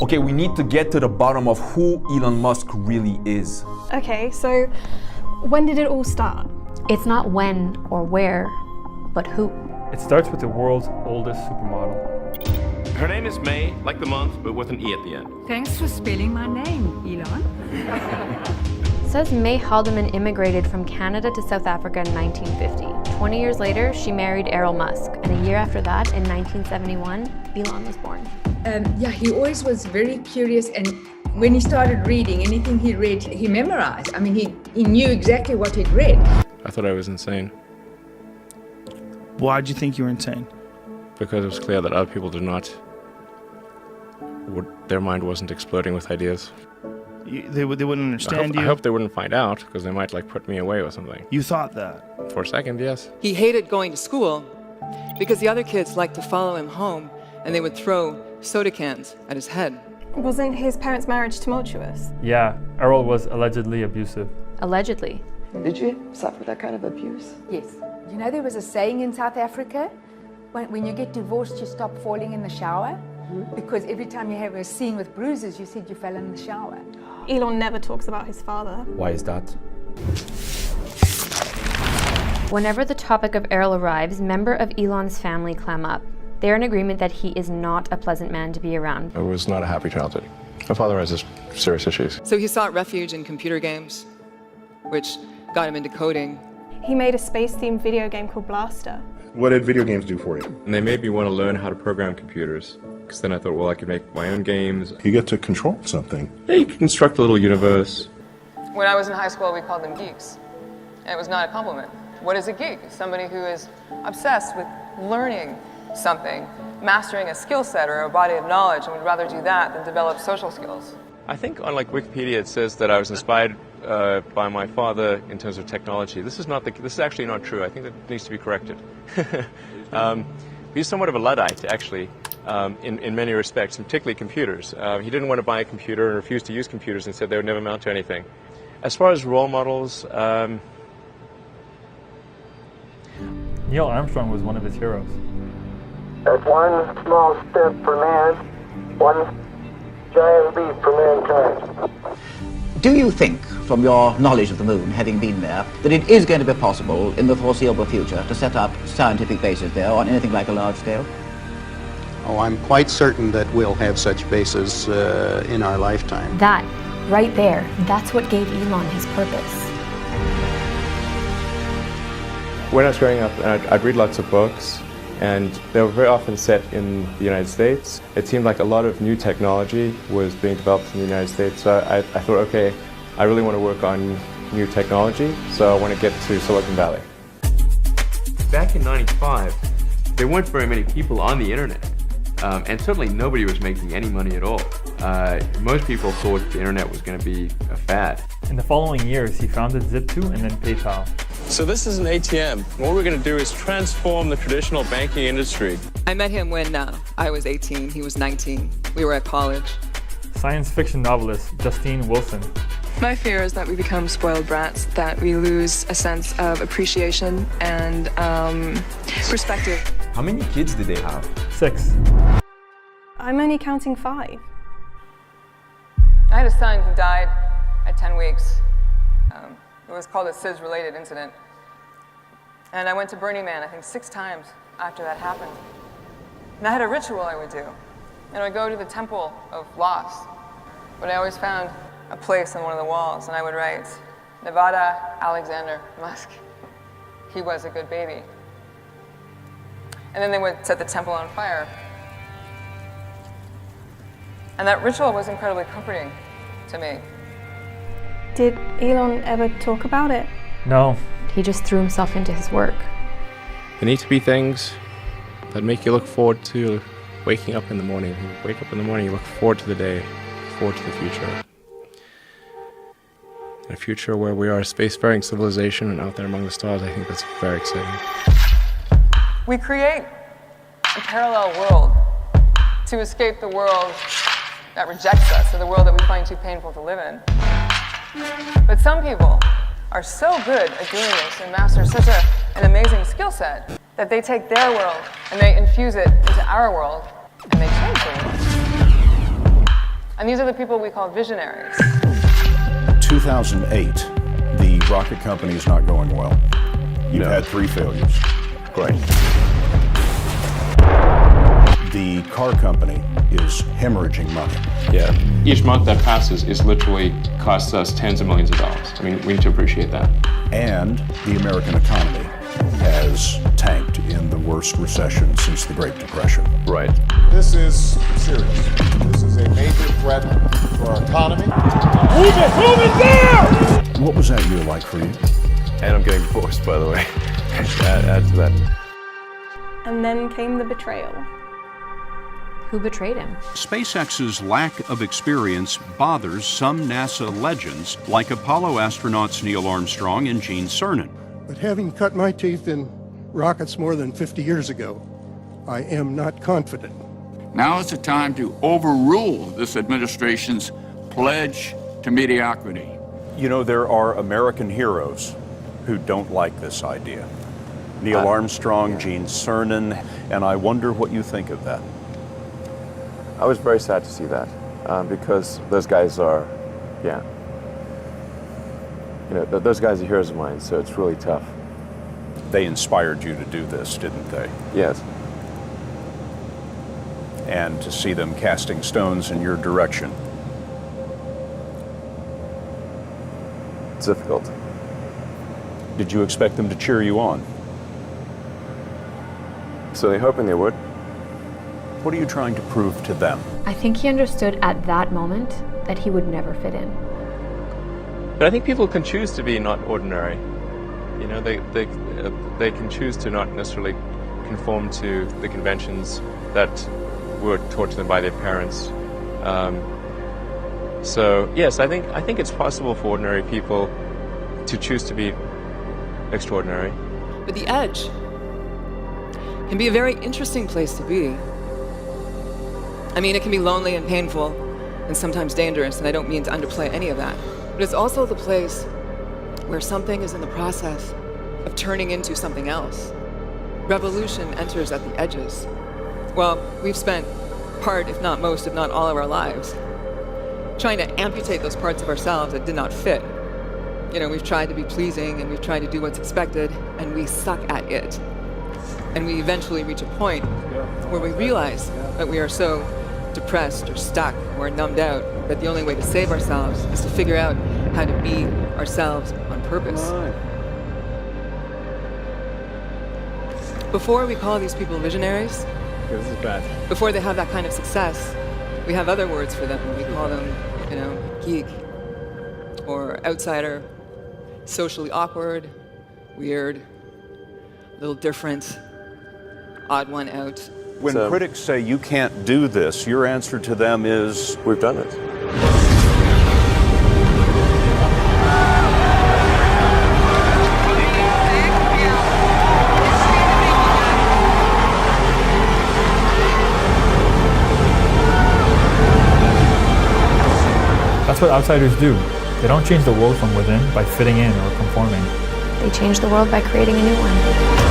Okay, we need to get to the bottom of who Elon Musk really is. Okay, so when did it all start? It's not when or where, but who. It starts with the world's oldest supermodel. Her name is May, like the month, but with an E at the end. Thanks for spelling my name, Elon. It says May Haldeman immigrated from Canada to South Africa in 1950. 20 years later, she married Errol Musk, and a year after that, in 1971, Elon was born. Yeah, he always was very curious, and when he started reading, anything he read, he memorized. I mean, he knew exactly what he'd read. I thought I was insane Why'd you think you were insane? because it was clear that other people did not. Their mind wasn't exploding with ideas. They wouldn't understand I you? hope they wouldn't find out because they might like put me away or something. You thought that? For a second, yes. He hated going to school because the other kids liked to follow him home and they would throw soda cans at his head. Wasn't his parents' marriage tumultuous? Yeah, Errol was allegedly abusive. Allegedly. Did you suffer that kind of abuse? Yes. You know, there was a saying in South Africa, when you get divorced, you stop falling in the shower. Because every time you have a scene with bruises, you said you fell in the shower. Elon never talks about his father. Why is that? Whenever the topic of Errol arrives, members of Elon's family clam up. They're in agreement that he is not a pleasant man to be around. It was not a happy childhood. My father has serious issues. So he sought refuge in computer games, which got him into coding. He made a space-themed video game called Blaster. What did video games do for you? And they made me want to learn how to program computers. Because then I thought, well, I could make my own games. You get to control something. Yeah, you can construct a little universe. When I was in high school, we called them geeks. And it was not a compliment. What is a geek? Somebody who is obsessed with learning something, mastering a skill set or a body of knowledge, and would rather do that than develop social skills. I think on like Wikipedia it says that I was inspired by my father in terms of technology. This is actually not true. I think that needs to be corrected. He's somewhat of a Luddite, actually, in many respects, and particularly computers. He didn't want to buy a computer and refused to use computers and said they would never amount to anything. As far as role models, Neil Armstrong was one of his heroes. That's one small step for man, one giant leap for mankind. Do you think, from your knowledge of the moon, having been there, that it is going to be possible in the foreseeable future to set up scientific bases there on anything like a large scale? Oh, I'm quite certain that we'll have such bases in our lifetime. That, right there, that's what gave Elon his purpose. when I was growing up, I'd read lots of books, and they were very often set in the United States. It seemed like a lot of new technology was being developed in the United States, so I thought, okay, I really want to work on new technology, so I want to get to Silicon Valley. Back in '95, there weren't very many people on the internet, and certainly nobody was making any money at all. Most people thought the internet was going to be a fad. In the following years, he founded Zip2 and then PayPal. So this is an ATM. What we're going to do is transform the traditional banking industry. I met him when I was 18, he was 19. We were at college. Science fiction novelist Justine Wilson. My fear is that we become spoiled brats, that we lose a sense of appreciation and perspective. How many kids did they have? 6. I'm only counting 5. I had a son who died at 10 weeks. It was called a SIDS-related incident. And I went to Burning Man, I think 6 times after that happened. And I had a ritual I would do. And I would go to the Temple of Loss, but I always found a place on one of the walls, and I would write, Nevada Alexander Musk. He was a good baby. And then they would set the temple on fire. And that ritual was incredibly comforting to me. Did Elon ever talk about it? No. He just threw himself into his work. There need to be things that make you look forward to waking up in the morning. You wake up in the morning, you look forward to the day, forward to the future. In a future where we are a spacefaring civilization and out there among the stars, I think that's very exciting. We create a parallel world to escape the world that rejects us, or the world that we find too painful to live in. But some people are so good at doing this and master such an amazing skill set that they take their world and they infuse it into our world and they change the world. And these are the people we call visionaries. 2008, the rocket company is not going well. You've had 3 failures. Great. The car company is hemorrhaging money. Yeah. Each month that passes is literally costs us tens of millions of dollars. I mean, we need to appreciate that. And the American economy has tanked in the worst recession since the Great Depression. Right. This is serious. This is a major threat to our economy. Move it there! What was that year like for you? And I'm getting divorced, by the way. add to that. And then came the betrayal. Who betrayed him? SpaceX's lack of experience bothers some NASA legends, like Apollo astronauts Neil Armstrong and Gene Cernan. But having cut my teeth in rockets more than 50 years ago, I am not confident. Now is the time to overrule this administration's pledge to mediocrity. You know, there are American heroes who don't like this idea. Neil Armstrong, Gene Cernan, and I wonder what you think of that. I was very sad to see that because those guys are, those guys are heroes of mine, so it's really tough. They inspired you to do this, didn't they? Yes. And to see them casting stones in your direction. It's difficult. Did you expect them to cheer you on? So they're hoping they would. What are you trying to prove to them? I think he understood at that moment that he would never fit in. But I think people can choose to be not ordinary. You know, they can choose to not necessarily conform to the conventions that were taught to them by their parents. So yes, I think it's possible for ordinary people to choose to be extraordinary. But the edge can be a very interesting place to be. I mean, it can be lonely and painful and sometimes dangerous, and I don't mean to underplay any of that. But it's also the place where something is in the process of turning into something else. Revolution enters at the edges. Well, we've spent part, if not most, if not all of our lives trying to amputate those parts of ourselves that did not fit. You know, we've tried to be pleasing and we've tried to do what's expected, and we suck at it. And we eventually reach a point where we realize that we are so depressed or stuck or numbed out that the only way to save ourselves is to figure out how to be ourselves on purpose. Before we call these people visionaries, this is bad. Before they have that kind of success, we have other words for them. We call them, geek or outsider, socially awkward, weird, a little different, odd one out. When critics say you can't do this, your answer to them is, we've done it. That's what outsiders do. They don't change the world from within by fitting in or conforming. They change the world by creating a new one.